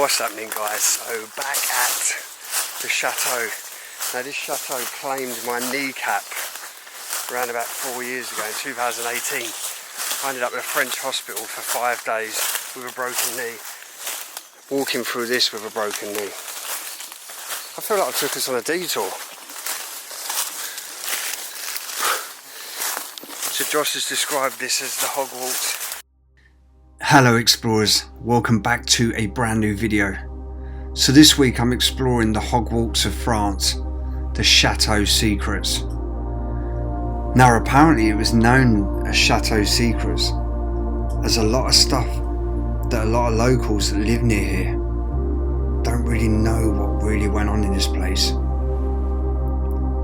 What's happening, guys? So back at the chateau. Now this chateau claimed my kneecap around about 4 years ago in 2018. I ended up in a French hospital for 5 days with a broken knee. Walking through this with a broken knee. I feel like I took us on a detour. So Josh has described this as the Hogwarts. Hello explorers, welcome back to a brand new video. So this week I'm exploring the Hogwarts of France, the Chateau Secrets. Now apparently it was known as Chateau Secrets as a lot of stuff that a lot of locals that live near here don't really know what really went on in this place.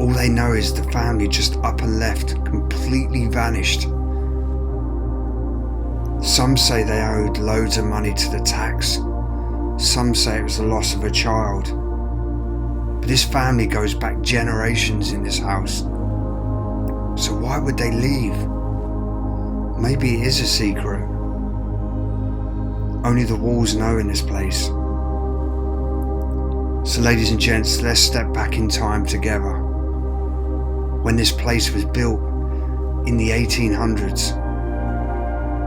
All they know is the family just up and left, completely vanished. Some say they owed loads of money to the tax. Some say it was the loss of a child. But this family goes back generations in this house. So why would they leave? Maybe it is a secret. Only the walls know in this place. So ladies and gents, let's step back in time together. When this place was built in the 1800s.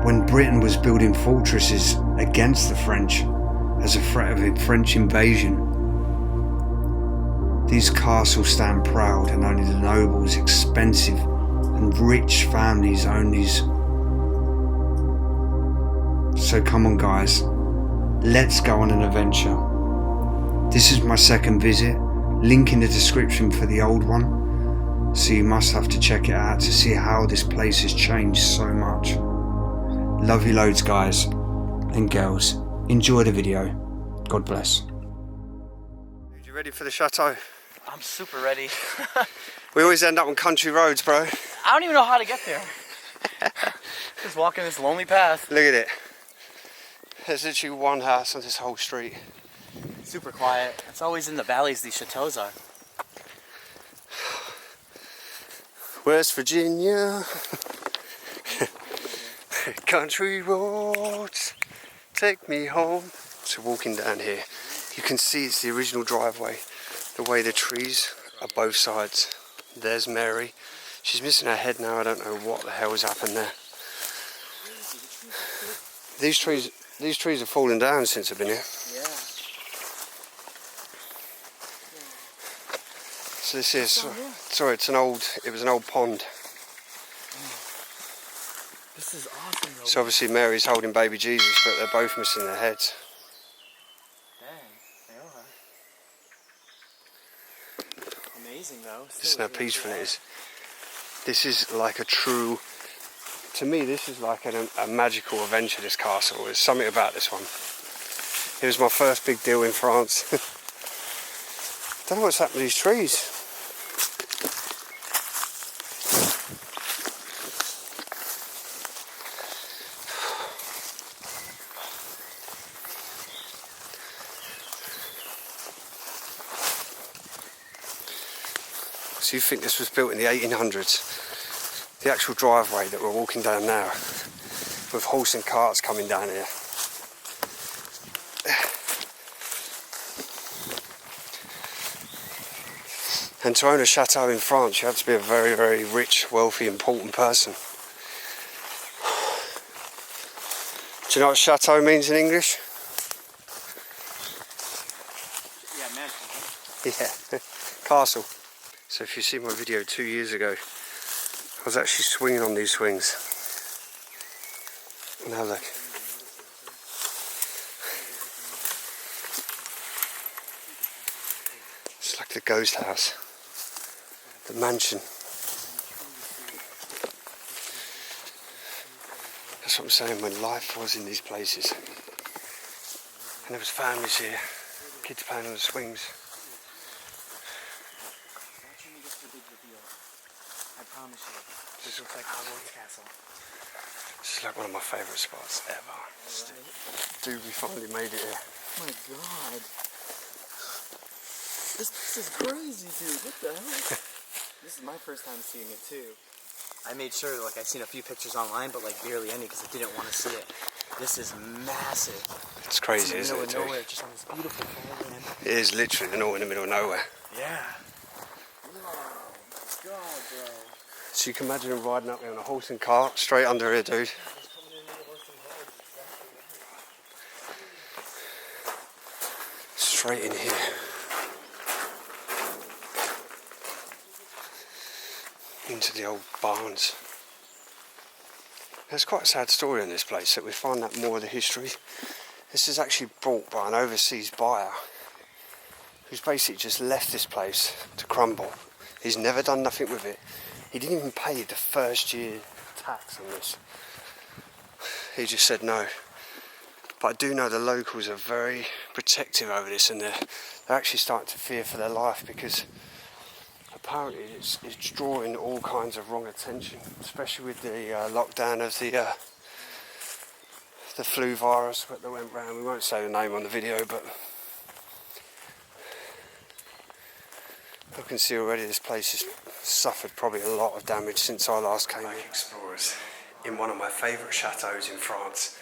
When Britain was building fortresses against the French as a threat of a French invasion. These castles stand proud and only the nobles, expensive and rich families own these. So come on guys, let's go on an adventure. This is my second visit, link in the description for the old one, so you must have to check it out to see how this place has changed so much. Love you loads guys and girls. Enjoy the video. God bless. You ready for the chateau? I'm super ready. We always end up on country roads, bro. I don't even know how to get there. Just walking this lonely path. Look at it. There's literally one house on this whole street. Super quiet. It's always in the valleys these chateaus are. West Virginia. Country roads, take me home. So walking down here, you can see it's the original driveway. The way the trees are both sides. There's Mary. She's missing her head now. I don't know what the hell has happened there. These trees have fallen down since I've been here. Yeah. So this is, sorry, it was an old pond. This is awesome though. So obviously Mary's holding baby Jesus, but they're both missing their heads. Dang, they are. Amazing though. Listen how peaceful it is. This is like a true, to me this is like a magical adventure, this castle. There's something about this one. It was my first big deal in France. Don't know what's happened to these trees. So you think this was built in the 1800s? The actual driveway that we're walking down now, with horse and carts coming down here. And to own a chateau in France, you have to be a very, very rich, wealthy, important person. Do you know what chateau means in English? Yeah, mansion. Yeah, castle. So if you see my video 2 years ago, I was actually swinging on these swings. Now look. It's like the ghost house. The mansion. That's what I'm saying, when life was in these places. And there was families here, kids playing on the swings. I promise you. This looks like Hogwarts Castle. This is like one of my favourite spots ever. Right. Dude, we finally made it here. Oh my god. This is crazy, dude. What the hell? This is my first time seeing it too. I made sure, I've seen a few pictures online, but barely any because I didn't want to see it. This is massive. It's crazy, It's in isn't the it? middle of nowhere, just on this beautiful farmland. It is literally in the middle of nowhere. Yeah. Oh my god, bro. So you can imagine riding up there on a horse and cart straight under here, dude. Just coming in with a horse and cart is Straight in here. Into the old barns. There's quite a sad story in this place, that we find out more of the history. This is actually bought by an overseas buyer who's basically just left this place to crumble. He's never done nothing with it. He didn't even pay the first year tax on this. He just said no. But I do know the locals are very protective over this, and they're actually starting to fear for their life, because apparently it's drawing all kinds of wrong attention, especially with the lockdown of the flu virus that went round. We won't say the name on the video, but I can see already this place has suffered probably a lot of damage since I last came here. Explorers, in one of my favourite chateaux in France.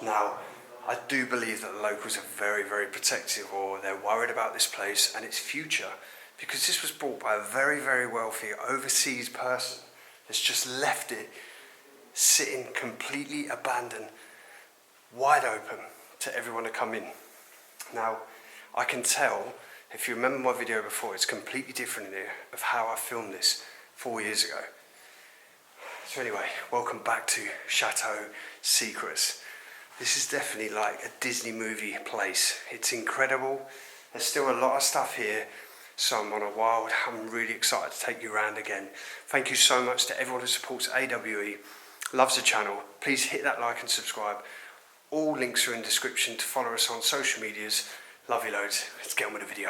Now, I do believe that the locals are very, very protective, or they're worried about this place and its future, because this was bought by a very, very wealthy overseas person that's just left it sitting completely abandoned, wide open to everyone to come in. Now, I can tell, if you remember my video before, it's completely different in here of how I filmed this 4 years ago. So anyway, welcome back to Chateau Secrets. This is definitely like a Disney movie place. It's incredible. There's still a lot of stuff here. So I'm really excited to take you around again. Thank you so much to everyone who supports AWE, loves the channel. Please hit that like and subscribe. All links are in the description to follow us on social medias. Love you loads. Let's get on with the video.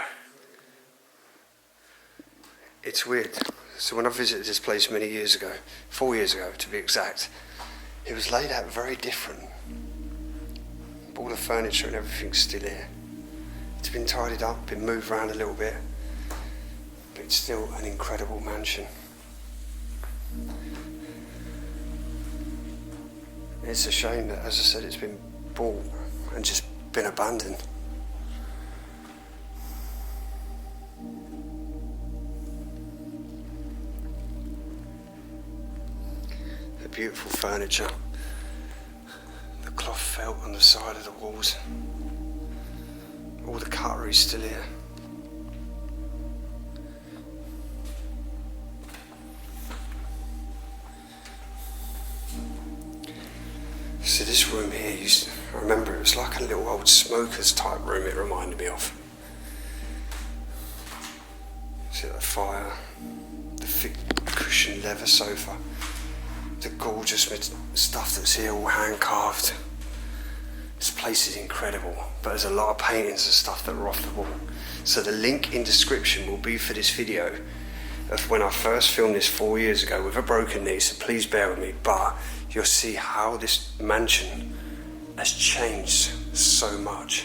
It's weird. So when I visited this place many years ago, 4 years ago to be exact, it was laid out very different. All the furniture and everything's still here. It's been tidied up, been moved around a little bit, but it's still an incredible mansion. It's a shame that, as I said, it's been bought and just been abandoned. The beautiful furniture, the cloth felt on the side of the walls, all the cutlery still here. So this room here, I remember it was like a little old smoker's type room, it reminded me of. See that fire, the thick cushioned leather sofa, the gorgeous stuff that's here, all hand carved. This place is incredible, but there's a lot of paintings and stuff that are off the wall. So the link in description will be for this video of when I first filmed this 4 years ago with a broken knee, so please bear with me, but you'll see how this mansion has changed so much.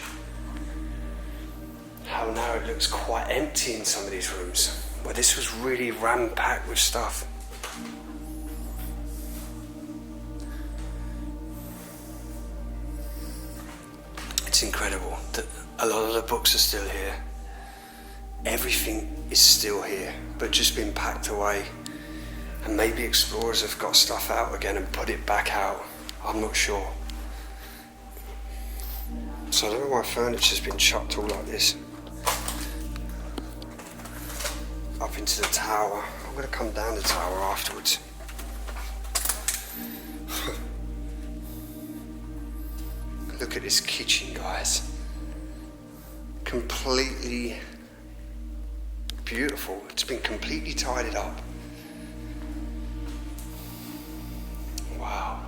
How now it looks quite empty in some of these rooms, where this was really ram-packed with stuff. It's incredible that a lot of the books are still here. Everything is still here, but just been packed away. And maybe explorers have got stuff out again and put it back out. I'm not sure. So I don't know why furniture's been chucked all like this. Up into the tower. I'm going to come down the tower afterwards. Look at this kitchen, guys. Completely beautiful. It's been completely tidied up. Wow.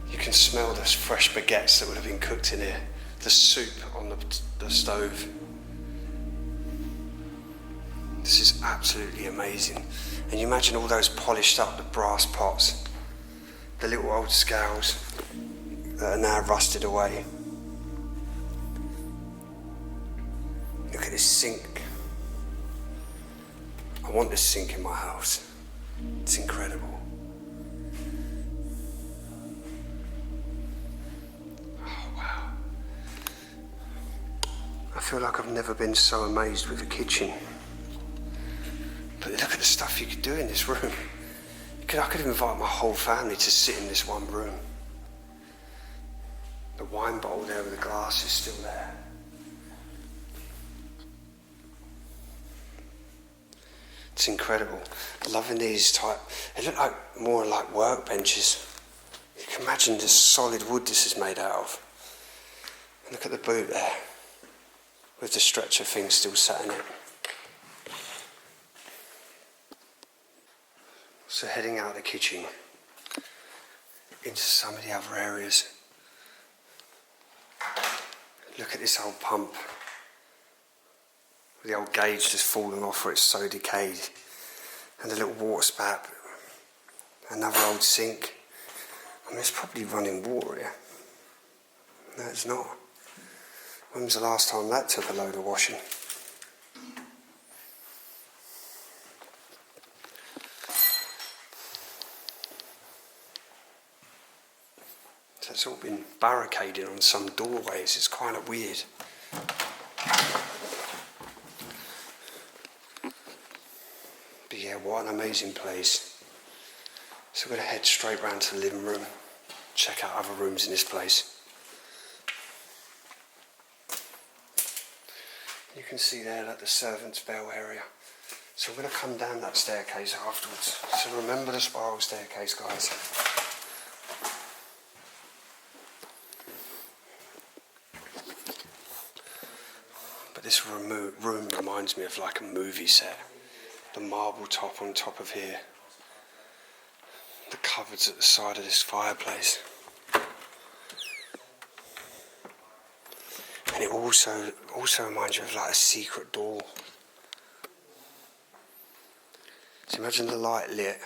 You can smell those fresh baguettes that would have been cooked in here. The soup on the stove. This is absolutely amazing. And you imagine all those polished up, the brass pots, the little old scales that are now rusted away. Look at this sink. I want this sink in my house. It's incredible. Oh wow. feel like I've never been so amazed with a kitchen. But look at the stuff you could do in this room. I could invite my whole family to sit in this one room. The wine bowl there with the glass is still there. It's incredible. Loving these type, they look like more like workbenches. You can imagine the solid wood this is made out of. And look at the boot there, with the stretcher thing still sat in it. So heading out of the kitchen into some of the other areas. Look at this old pump. The old gauge just fallen off where it's so decayed. And the little water spout. Another old sink. I mean, it's probably running water here. No, it's not. When was the last time that took a load of washing? So it's all been barricaded on some doorways. It's kind of weird. But yeah, what an amazing place. So we're going to head straight round to the living room, check out other rooms in this place. You can see there like the servants' bell area. So we're going to come down that staircase afterwards. So remember the spiral staircase, guys. This room reminds me of like a movie set. The marble top on top of here. The cupboards at the side of this fireplace. And it also reminds you of like a secret door. So imagine the light lit.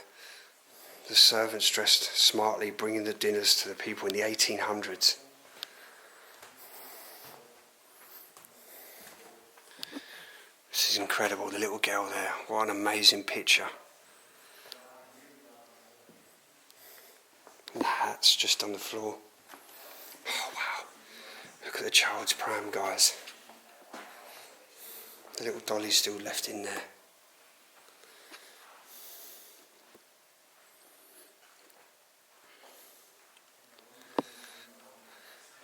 The servants dressed smartly bringing the dinners to the people in the 1800s. This is incredible, the little girl there. What an amazing picture. And the hat's just on the floor. Oh wow. Look at the child's pram, guys. The little dolly's still left in there.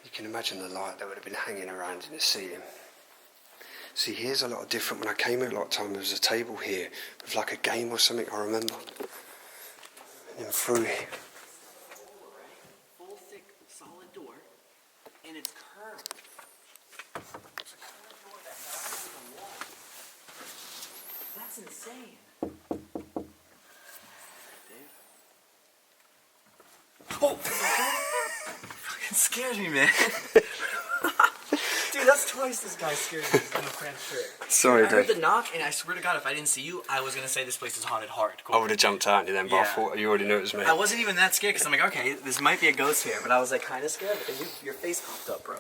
You can imagine the light that would have been hanging around in the ceiling. See, here's a lot different. When I came here a lot of time, there was a table here with like a game or something, I remember. And then through here. Full thick, solid door, and it's curved. It's a curved door that passes the wall. That's insane. Dave? Oh! Fucking scared me, man. Dude, that's twice this guy scared me in a cramped shirt. Sorry, I heard Dave. the knock, and I swear to God, if I didn't see you, I was going to say this place is haunted hardcore. I would have jumped out at you then, but I thought you already knew it was me. I wasn't even that scared, because I'm like, okay, this might be a ghost here, but I was like kind of scared, because your face popped up, bro.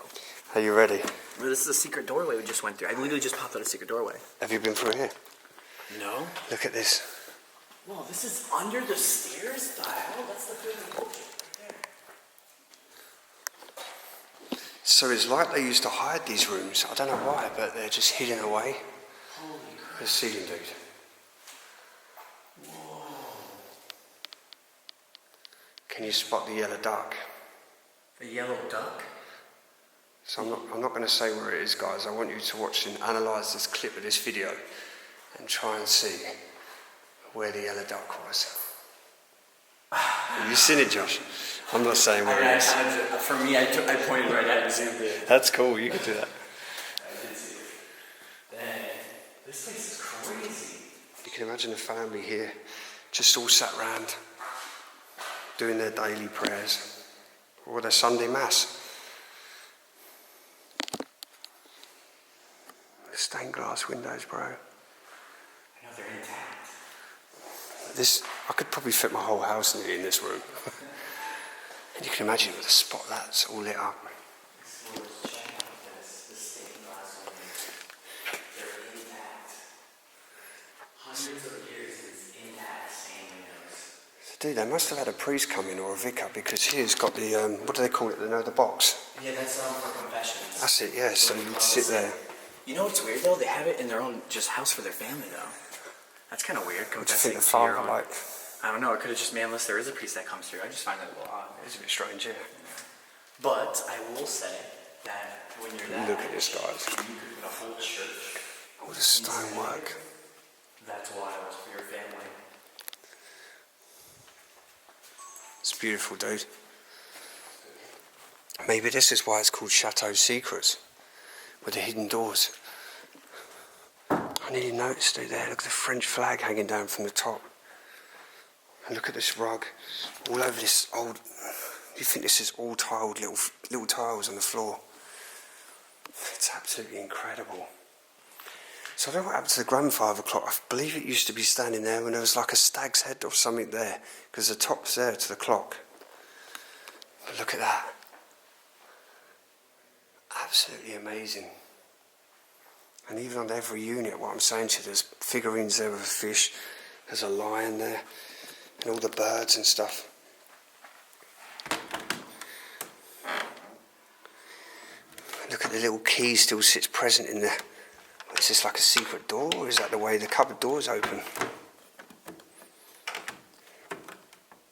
Are you ready? Bro, this is a secret doorway we just went through. I literally just popped out a secret doorway. Have you been through here? No. Look at this. Whoa, this is under the stairs? The hell? That's the building culture right there. So it's like they used to hide these rooms. I don't know why, but they're just hidden away. Holy crap. The ceiling, dude. Whoa. Can you spot the yellow duck? A yellow duck? So I'm not going to say where it is, guys. I want you to watch and analyse this clip of this video and try and see where the yellow duck was. Have you seen it, Josh? I'm not saying where it is. For me, I pointed right at it and zoomed in. That's cool, you can do that. I did see it. Dang, this place is crazy. You can imagine the family here, just all sat round, doing their daily prayers, or their Sunday Mass. Stained glass windows, bro. I know they're intact. I could probably fit my whole house nearly in this room. And you can imagine with the spotlights all lit up. Explorers, check out this. The stained glass windows. They're intact. Hundreds of years, it's intact stained windows. So, dude, they must have had a priest come in or a vicar, because here's got the, what do they call it, the box? Yeah, that's for confessions. That's it, yeah, so you'd sit there. You know what's weird though? They have it in their own just house for their family though. That's kind of weird. What do you think the father like? I don't know. It could have just been unless there is a priest that comes through. I just find that a little odd. It's a bit strange, yeah. But I will say that when you're that Look at this, guys. you could put a whole church. All the stonework. That's why it was for your family. It's beautiful, dude. Maybe this is why it's called Chateau Secrets, with the hidden doors. I nearly noticed it there. Look at the French flag hanging down from the top. And look at this rug, all over this old. You think this is all tiled, little tiles on the floor? It's absolutely incredible. So I don't know what happened to the grandfather clock. I believe it used to be standing there when there was like a stag's head or something there, because the top's there to the clock. But look at that. Absolutely amazing. And even on every unit, what I'm saying to you, there's figurines there of a fish, there's a lion there, and all the birds and stuff. Look at the little key still sits present in there. Is this like a secret door, or is that the way the cupboard door's open?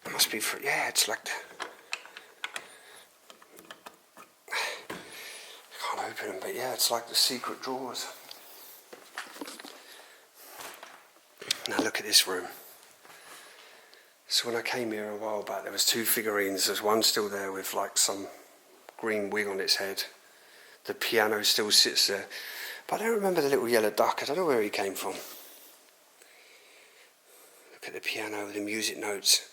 It must be for, yeah, it's like I can't open them, but yeah, it's like the secret drawers. Now look at this room. So when I came here a while back, there was two figurines. There's one still there with like some green wig on its head. The piano still sits there. But I don't remember the little yellow duck. I don't know where he came from. Look at the piano with the music notes.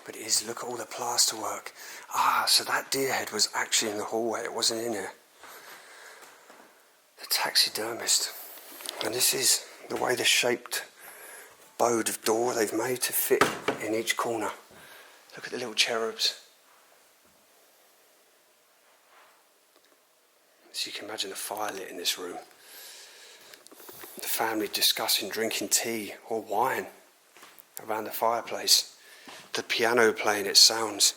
But it is, look at all the plaster work. Ah, so that deer head was actually in the hallway. It wasn't in here. The taxidermist. And this is the way the shaped bowed of door they've made to fit in each corner. Look at the little cherubs. So you can imagine the fire lit in this room. The family discussing drinking tea or wine around the fireplace. The piano playing its sounds.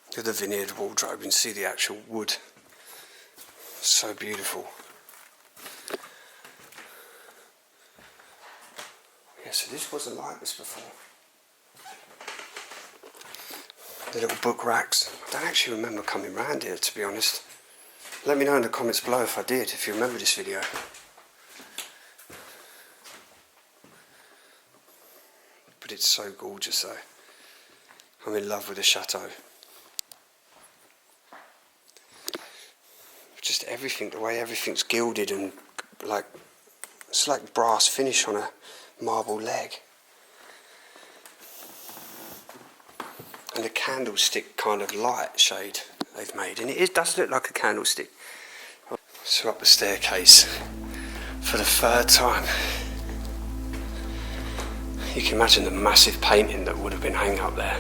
Look at the veneered wardrobe, you can see the actual wood. So beautiful. Yeah, so this wasn't like this before. The little book racks. I don't actually remember coming round here, to be honest. Let me know in the comments below if I did, if you remember this video. But it's so gorgeous though. I'm in love with the chateau. Just everything, the way everything's gilded and like, it's like brass finish on a marble leg. And a candlestick kind of light shade they've made, and it does look like a candlestick. So up the staircase for the third time. You can imagine the massive painting that would have been hanging up there.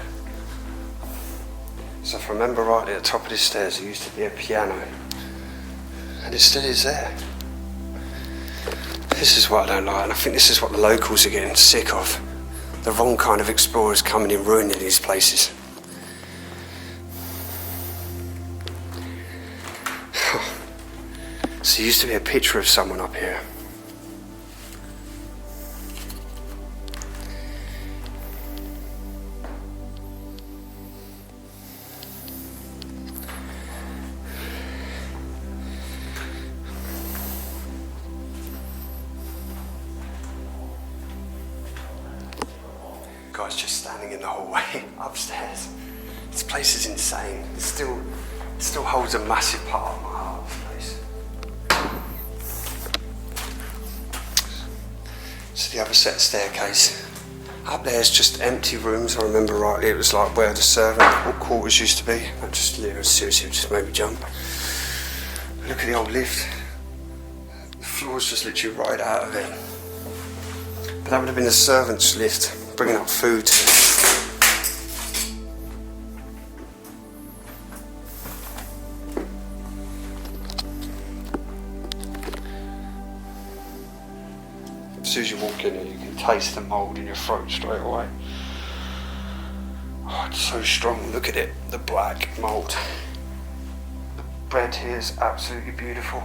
So if I remember rightly, at the top of the stairs there used to be a piano, and it still is there. This is what I don't like, and I think this is what the locals are getting sick of. The wrong kind of explorers coming in ruining these places. So there used to be a picture of someone up here. Guy's just standing in the hallway upstairs. This place is insane. It still holds a massive part of my heart, this place. So the other set of staircase. Up there's just empty rooms, I remember rightly. It was like where the servant quarters used to be. That just seriously just made me jump. Look at the old lift. The floor's just literally right out of it. But that would have been the servant's lift, bringing up food. soon as you walk in here, you can taste the mould in your throat straight away. Oh, it's so strong. Look at it, the black mould. The bed here is absolutely beautiful.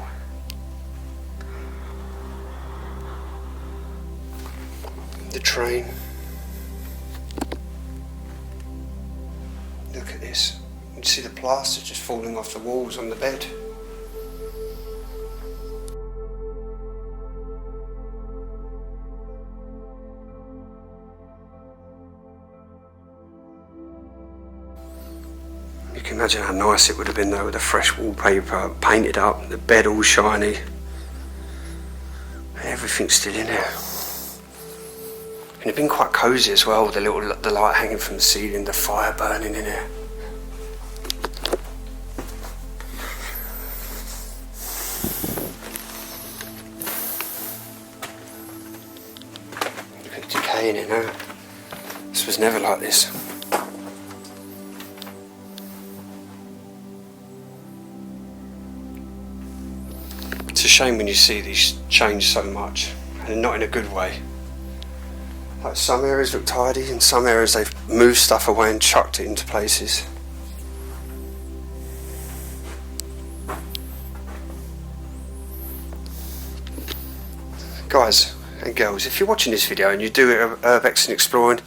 The train. Look at this. You can see the plaster just falling off the walls on the bed. You can imagine how nice it would have been though with the fresh wallpaper, painted up, the bed all shiny. And everything's still in there. And it'd been quite cosy as well, with the light hanging from the ceiling, the fire burning in there. Look at the decay in it now. This was never like this. It's a shame when you see these change so much, and not in a good way. Like some areas look tidy, and some areas they've moved stuff away and chucked it into places. Guys and girls, if you're watching this video and you do urbex and exploring,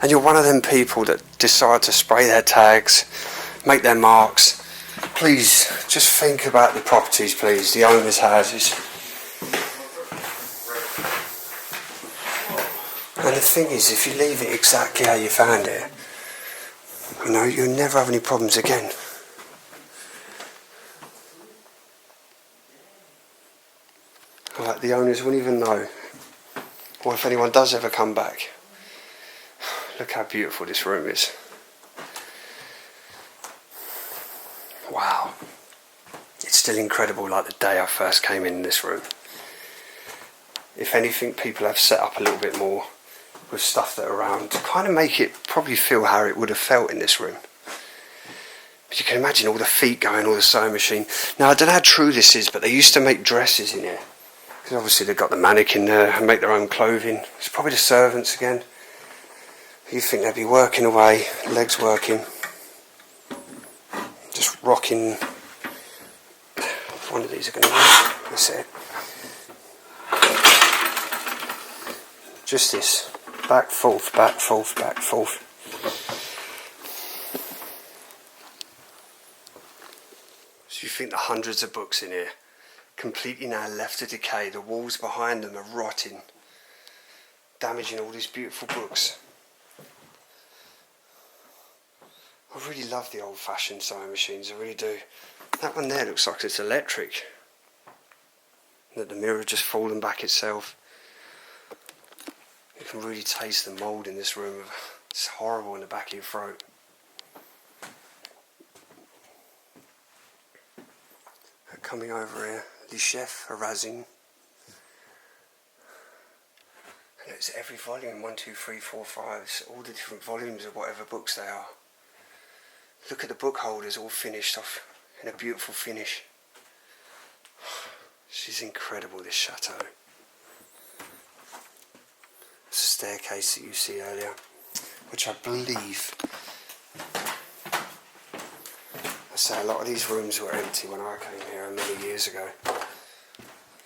and you're one of them people that decide to spray their tags, make their marks, please just think about the properties, please, the owners' houses. And the thing is, if you leave it exactly how you found it, you know, you'll never have any problems again. Like, the owners won't even know. Or if anyone does ever come back. Look how beautiful this room is. Wow. It's still incredible like the day I first came in this room. If anything, people have set up a little bit more with stuff that are around to kind of make it probably feel how it would have felt in this room. But you can imagine all the feet going, all the sewing machine. Now, I don't know how true this is, but they used to make dresses in here. Because obviously they've got the mannequin there and make their own clothing. It's probably the servants again. You think they'd be working away, legs working, just rocking. One of these are going to work. That's it. Just this. Back, forth, back, forth, back, forth. So you think the hundreds of books in here, completely now left to decay, the walls behind them are rotting, damaging all these beautiful books. I really love the old-fashioned sewing machines, I really do. That one there looks like it's electric. That the mirror just fallen back itself. You can really taste the mould in this room. It's horrible in the back of your throat. Coming over here, the chef Razin. And it's every volume, 1, 2, 3, 4, 5. It's all the different volumes of whatever books they are. Look at the book holders all finished off in a beautiful finish. She's incredible, this chateau. It's a staircase that you see earlier, which I believe, I say a lot of these rooms were empty when I came here many years ago.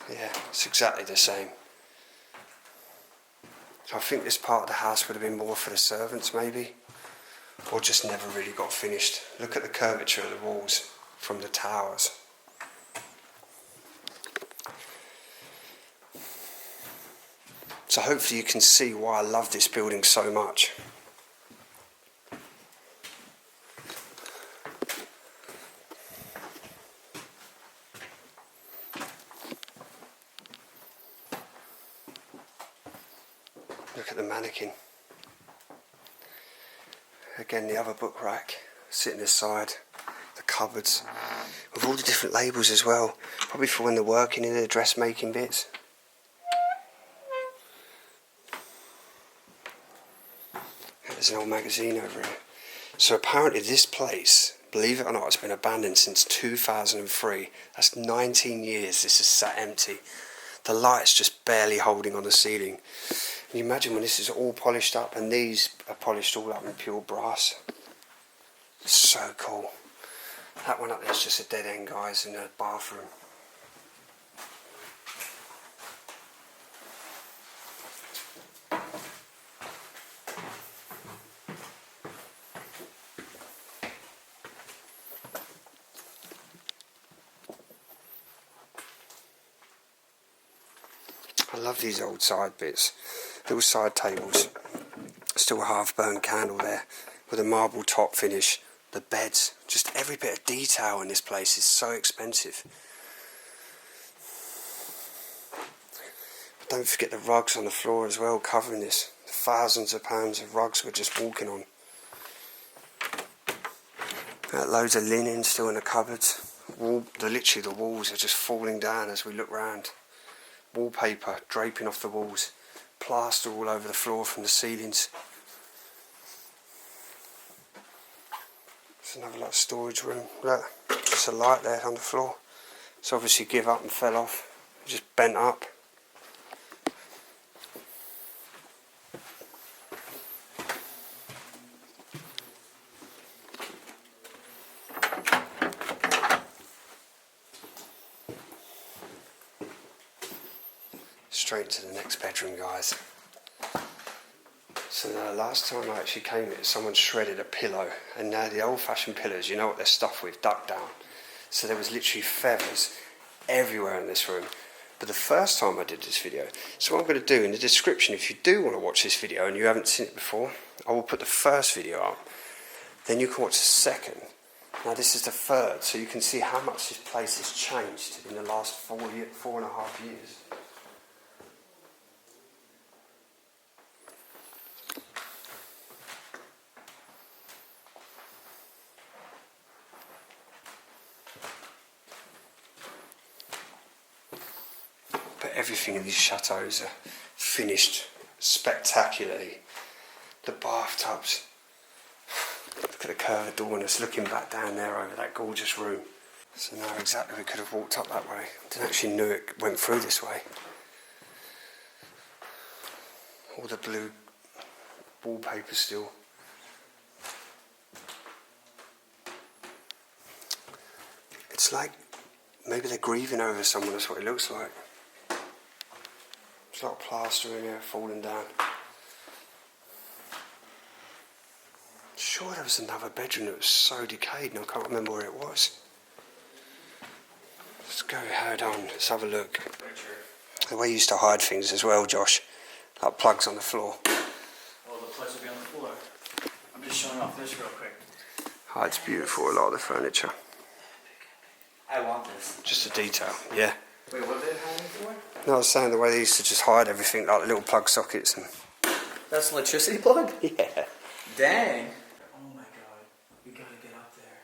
Yeah, it's exactly the same. I think this part of the house would have been more for the servants maybe, or just never really got finished. Look at the curvature of the walls from the towers. So hopefully you can see why I love this building so much. Look at the mannequin. Again, the other book rack sitting aside, the cupboards, with all the different labels as well, probably for when they're working in the dressmaking bits. There's an old magazine over here. So apparently this place, believe it or not, has been abandoned since 2003. That's 19 years this is sat empty. The light's just barely holding on the ceiling. Can you imagine when this is all polished up and these are polished all up in pure brass? It's so cool. That one up there is just a dead end, guys, in a bathroom. I love these old side bits, little side tables, still a half burned candle there with a marble top finish, the beds, just every bit of detail in this place is so expensive. But don't forget the rugs on the floor as well covering this, the thousands of pounds of rugs we're just walking on. Got loads of linen still in the cupboards, literally the walls are just falling down as we look round. Wallpaper draping off the walls, plaster all over the floor from the ceilings. It's another like storage room. Look, just a light there on the floor. It's obviously give up and fell off, just bent up. Straight to the next bedroom, guys. So now, last time I actually came here, someone shredded a pillow, and now the old-fashioned pillows, you know what they're stuffed with, duck down. So there was literally feathers everywhere in this room. But the first time I did this video, so what I'm going to do in the description, if you do want to watch this video and you haven't seen it before, I will put the first video up. Then you can watch the second. Now this is the third, so you can see how much this place has changed in the last 4.5 years. But everything in these chateaus are finished spectacularly. The bathtubs. Look at the curved door and us looking back down there over that gorgeous room. So now exactly we could have walked up that way. Didn't actually know it went through this way. All the blue wallpaper still. It's like maybe they're grieving over someone, that's what it looks like. There's a lot of plaster in here falling down. Sure there was another bedroom that was so decayed and I can't remember where it was. Let's go head on, let's have a look. The way you used to hide things as well, Josh. Like plugs on the floor. Well, the plugs will be on the floor. I'm just showing off this real quick. Oh, it's beautiful, a lot of the furniture. I want this. Just a detail, yeah. Wait, what did it hide for? No, I was saying the way they used to just hide everything, like the little plug sockets and... That's an electricity plug? Yeah. Dang. Oh my god. We gotta get up there.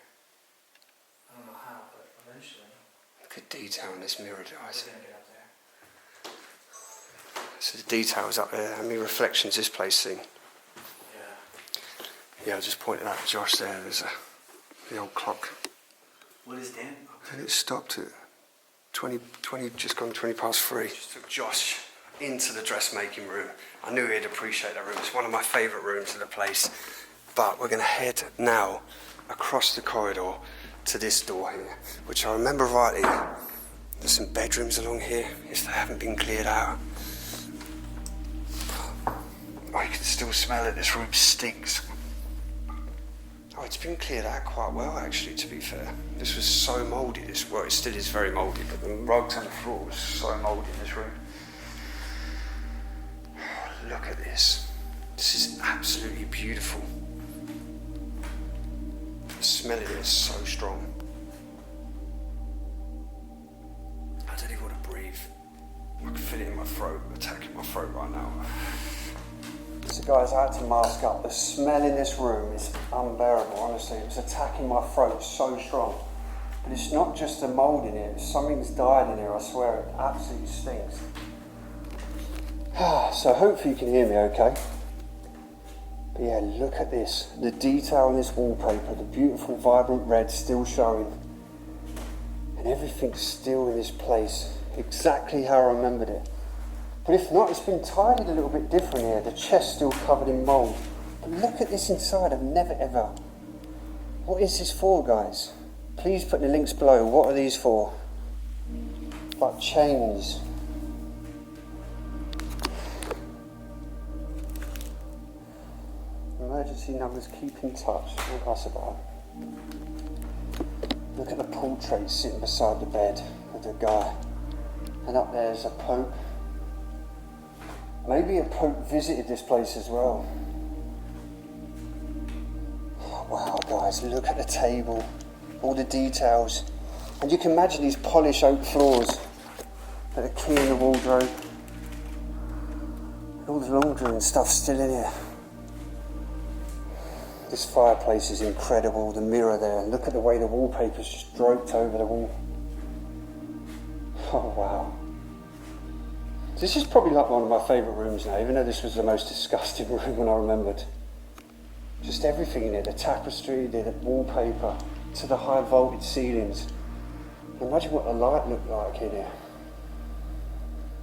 I don't know how, but eventually. Look at detail in this mirror, guys. We're gonna get up there. So the detail's up there. How many reflections this place seen? Yeah. Yeah, I just pointed out to Josh there, there's the old clock. What is Dan? And it stopped at 20, just gone 20 past 3. Just took Josh into the dressmaking room. I knew he'd appreciate that room. It's one of my favourite rooms in the place. But we're going to head now across the corridor to this door here, which I remember rightly, there's some bedrooms along here, if they haven't been cleared out. Oh, you can still smell it. This room stinks. Oh, it's been cleared out quite well, actually, to be fair. This was so mouldy, well, it still is very mouldy, but the rugs on the floor was so mouldy in this room. Oh, look at this. This is absolutely beautiful. The smell of it is so strong. I don't even want to breathe. I can feel it in my throat, attacking my throat right now. So guys, I had to mask up. The smell in this room is unbearable, honestly. It was attacking my throat so strong. But it's not just the mould in it. Something's died in here, I swear. It absolutely stinks. So hopefully you can hear me okay. But yeah, look at this. The detail in this wallpaper, the beautiful vibrant red still showing. And everything's still in this place exactly how I remembered it. But if not, it's been tidied a little bit different here. The chest's still covered in mould. But look at this inside, I've never ever... What is this for, guys? Please put the links below. What are these for? Like chains. Emergency numbers, keep in touch. What's that about? Look at the portrait sitting beside the bed of the guy. And up there's a pope. Maybe a pope visited this place as well. Oh, wow, guys, look at the table. All the details. And you can imagine these polished oak floors. With a key in the wardrobe. And all the laundry and stuff still in here. This fireplace is incredible, the mirror there. Look at the way the wallpaper's just draped over the wall. Oh wow. This is probably like one of my favourite rooms now, even though this was the most disgusting room when I remembered. Just everything in here, the tapestry, the wallpaper, to the high voltage ceilings. Imagine what the light looked like in here.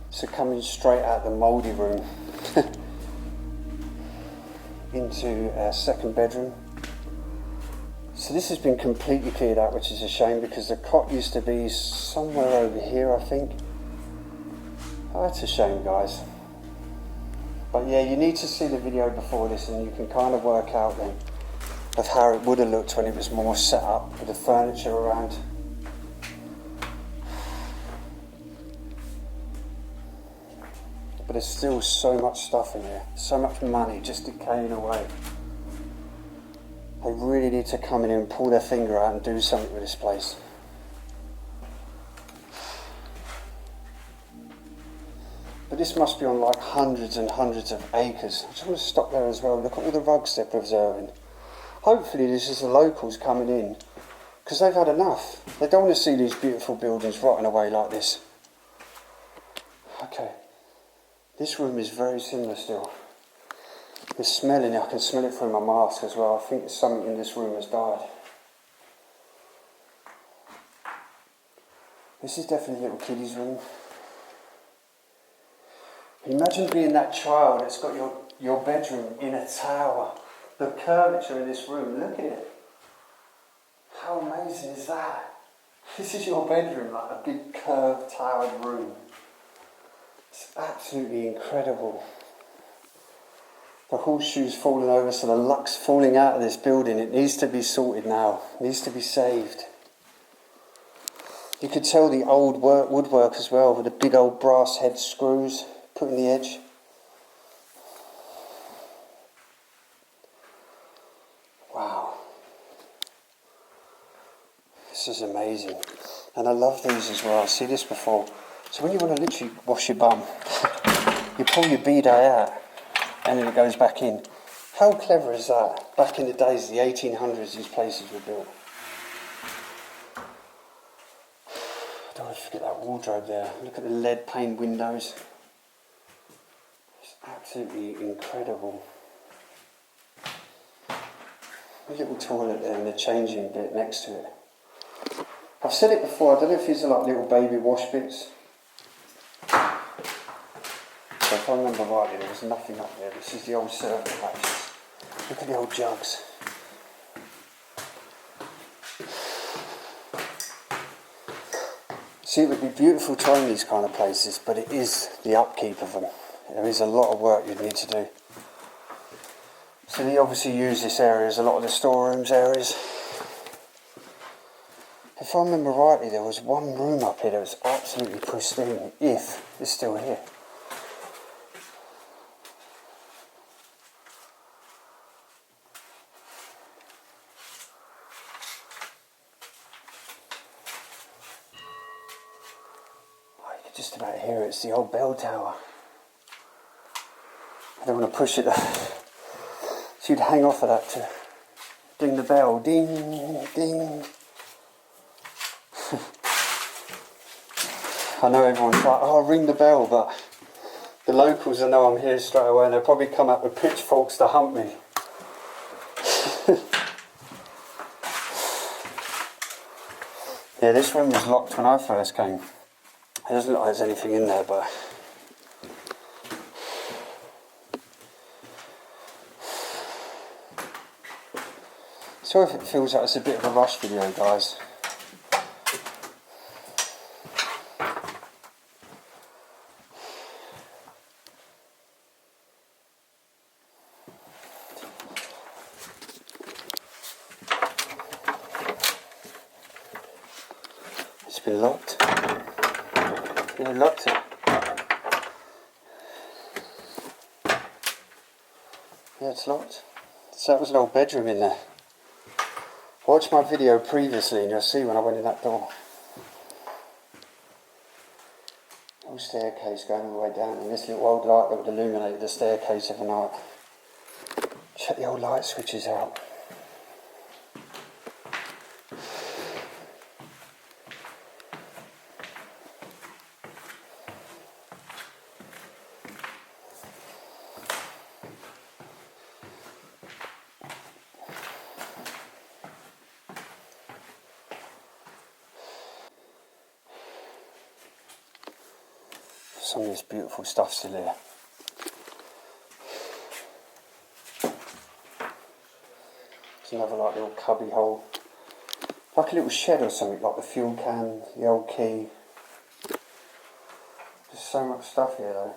So coming straight out the mouldy room. Into our second bedroom. So this has been completely cleared out, which is a shame because the cot used to be somewhere over here, I think. Oh, that's a shame, guys. But yeah, you need to see the video before this and you can kind of work out then of how it would have looked when it was more set up with the furniture around. But there's still so much stuff in here, so much money just decaying away. They really need to come in here and pull their finger out and do something with this place. But this must be on like hundreds and hundreds of acres. I just want to stop there as well. Look at all the rugs they're preserving. Hopefully this is the locals coming in because they've had enough. They don't want to see these beautiful buildings rotting away like this. Okay. This room is very similar still. The smell in it, I can smell it through my mask as well. I think something in this room has died. This is definitely a little kiddie's room. Imagine being that child that's got your bedroom in a tower. The curvature in this room, look at it. How amazing is that? This is your bedroom, like a big curved towered room. It's absolutely incredible. The horseshoe's falling over, so the luck's falling out of this building. It needs to be sorted now. It needs to be saved. You could tell the old woodwork as well, with the big old brass head screws put in the edge. Wow. This is amazing. And I love these as well. I've seen this before. So when you want to literally wash your bum, you pull your bidet out and then it goes back in. How clever is that? Back in the days, the 1800s, these places were built. I don't want to forget that wardrobe there. Look at the lead pane windows. It's absolutely incredible. A little toilet there and the changing bit next to it. I've said it before, I don't know if these are like little baby wash bits. So if I remember rightly, there was nothing up there. This is the old serving patches. Look at the old jugs. See, it would be beautiful to own these kind of places, but it is the upkeep of them. There is a lot of work you'd need to do. So they obviously use this area as a lot of the storerooms areas. If I remember rightly, there was one room up here that was absolutely pristine, if it's still here. Oh, you can just about hear it. It's the old bell tower. I don't want to push it. So you'd hang off of that to ding the bell. Ding, ding. I know everyone's like, oh, ring the bell, but the locals will know I'm here straight away and they'll probably come up with pitchforks to hunt me. Yeah, this room was locked when I first came. It doesn't look like there's anything in there, but sorry if it feels like it's a bit of a rush video, guys. It's been locked. Yeah, locked it. Yeah, it's locked. So that was an old bedroom in there. Watch my video previously and you'll see when I went in that door. Little staircase going all the way down, and this little old light that would illuminate the staircase every night. Check the old light switches out. Some of this beautiful stuff still here. There's another like little cubby hole. Like a little shed or something, like the fuel can, the old key. There's so much stuff here though.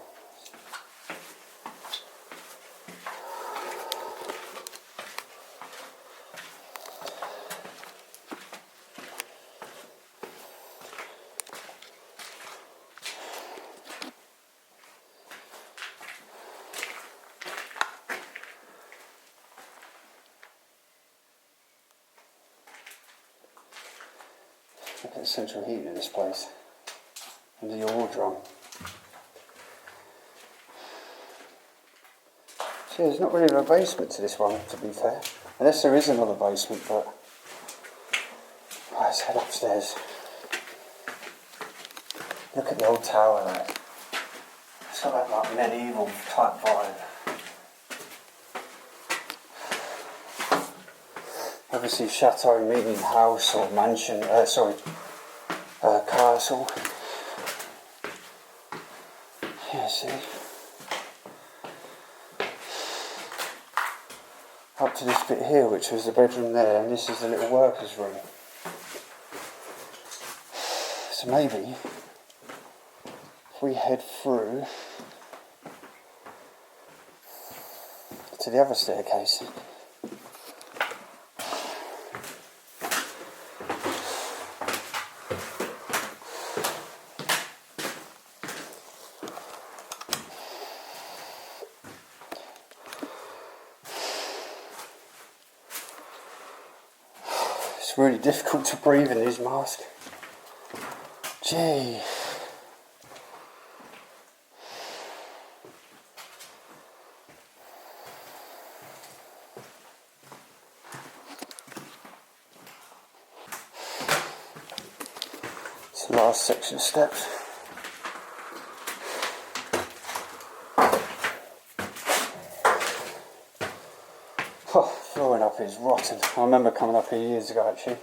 Look at the central heating in this place. And the oil drum. See, there's not really a basement to this one, to be fair. Unless there is another basement, but... Right, let's head upstairs. Look at the old tower there. It's got that like medieval type vibe. Obviously chateau meaning house or mansion, castle. Yeah, see. Up to this bit here, which was the bedroom there, and this is the little workers' room. So maybe, if we head through to the other staircase. It's really difficult to breathe in these masks. Gee. It's the last section of steps. Oh, flooring up is rotten. I remember coming up here years ago actually.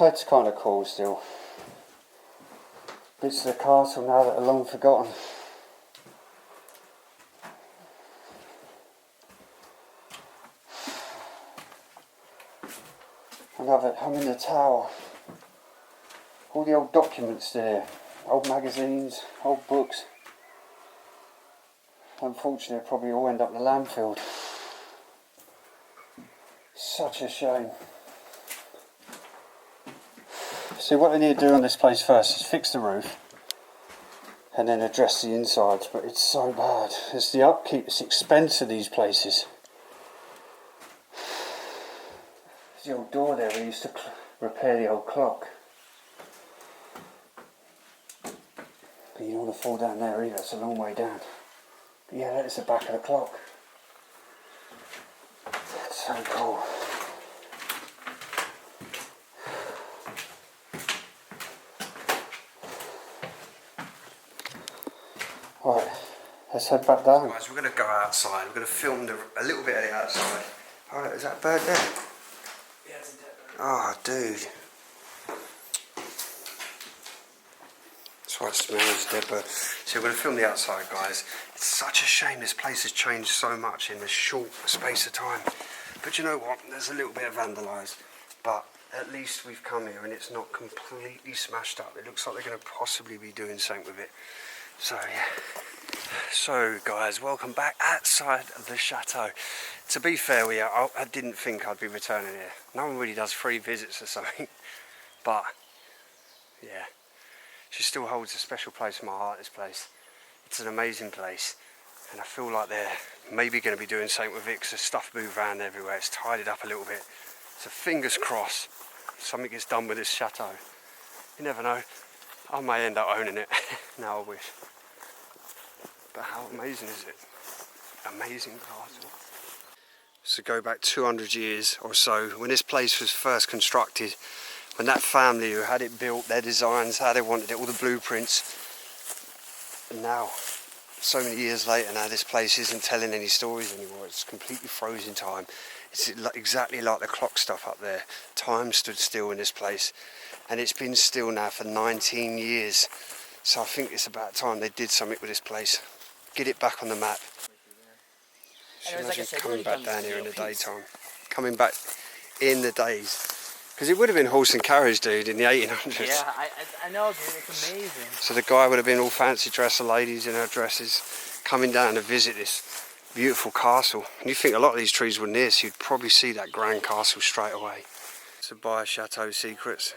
It's kind of cool still. Bits of the castle now that are long forgotten. I'm in the tower. All the old documents there. Old magazines, old books. Unfortunately, they'll probably all end up in the landfill. Such a shame. See, what they need to do on this place first is fix the roof and then address the insides, but it's so bad. It's the upkeep, it's the expense of these places. There's the old door there, we used to repair the old clock. But you don't want to fall down there either, it's a long way down. But yeah, that is the back of the clock. That's so cool. Right, let's head back down. Guys, we're going to go outside. We're going to film a little bit of the outside. Alright, is that bird there? Yeah, it's a Oh, dude. That's why it smells dead, but so we're going to film the outside, guys. It's such a shame this place has changed so much in a short space of time. But you know what? There's a little bit of vandalised, but at least we've come here and it's not completely smashed up. It looks like they're going to possibly be doing something with it. So yeah. So guys, welcome back outside of the chateau. To be fair with you, I didn't think I'd be returning here. No one really does free visits or something, but yeah, she still holds a special place in my heart, this place. It's an amazing place, and I feel like they're maybe going to be doing something with it because the stuff moved around everywhere. It's tidied up a little bit. So fingers crossed something gets done with this chateau. You never know, I may end up owning it. No, I wish. But how amazing is it? Amazing castle. So go back 200 years or so, when this place was first constructed, when that family who had it built, their designs, how they wanted it, all the blueprints, and now, so many years later now, this place isn't telling any stories anymore. It's completely frozen time. It's exactly like the clock stuff up there. Time stood still in this place, and it's been still now for 19 years. So I think it's about time they did something with this place. Get it back on the map. Imagine coming back down here in the daytime. Coming back in the days. Because it would have been horse and carriage, dude, in the 1800s. Yeah, I know, dude. It's amazing. So the guy would have been all fancy dressed, the ladies in her dresses, coming down to visit this beautiful castle. And you think a lot of these trees were near, so you'd probably see that grand castle straight away. So buy Chateau Secrets.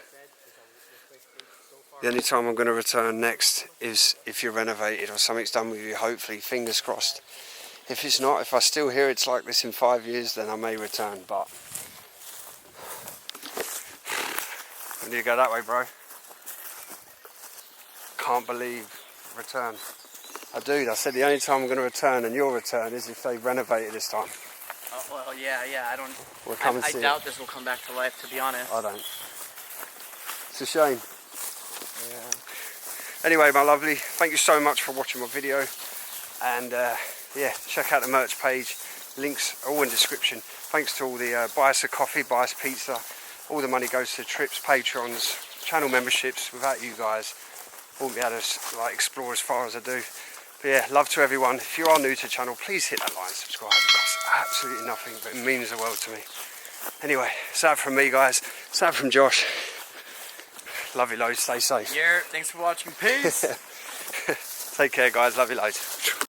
The only time I'm going to return next is if you're renovated or something's done with you, hopefully, fingers crossed. If it's not, if I still hear it's like this in 5 years, then I may return, but... When do you go that way, bro? Can't believe return. I said the only time I'm going to return and you'll return is if they renovate it this time. Oh, well, yeah, I don't... We'll come and I see doubt it. this will come back to life, to be honest. I don't. It's a shame. Yeah. Anyway, my lovely, thank you so much for watching my video. And yeah, check out the merch page. Links are all in the description. Thanks to all the buy us a coffee, buy us pizza. All the money goes to trips, patrons, channel memberships. Without you guys, I wouldn't be able to like explore as far as I do. But yeah, love to everyone. If you are new to the channel, please hit that like and subscribe. It costs absolutely nothing, but it means the world to me. Anyway, it's out from me, guys. It's out from Josh. Love you loads. Stay safe. Yeah, thanks for watching. Peace. Take care, guys. Love you loads.